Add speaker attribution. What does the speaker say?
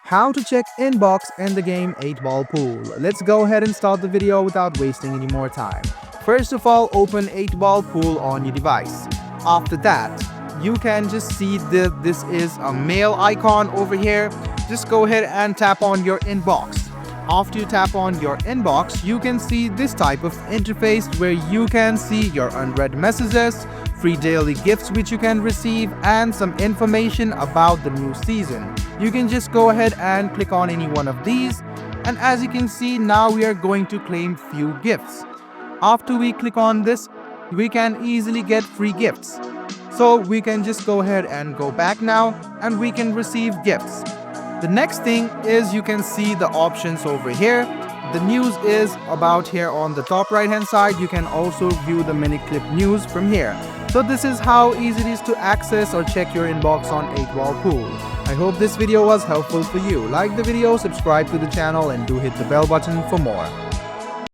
Speaker 1: How to check inbox in the game 8 Ball Pool. Let's go ahead and start the video without wasting any more time. First of all, open 8 Ball Pool on your device. After that, you can just see that this is a mail icon over here. Just go ahead and tap on your inbox. After you tap on your inbox, you can see this type of interface where you can see your unread messages, free daily gifts which you can receive, and some information about the new season. You can just go ahead and click on any one of these, and as you can see, now we are going to claim few gifts. After we click on this, we can easily get free gifts. So we can just go ahead and go back now, and we can receive gifts. The next thing is you can see the options over here. The news is about here on the top right hand side. You can also view the mini clip news from here. So this is how easy it is to access or check your inbox on 8 Ball Pool. I hope this video was helpful for you. Like the video, subscribe to the channel, and do hit the bell button for more.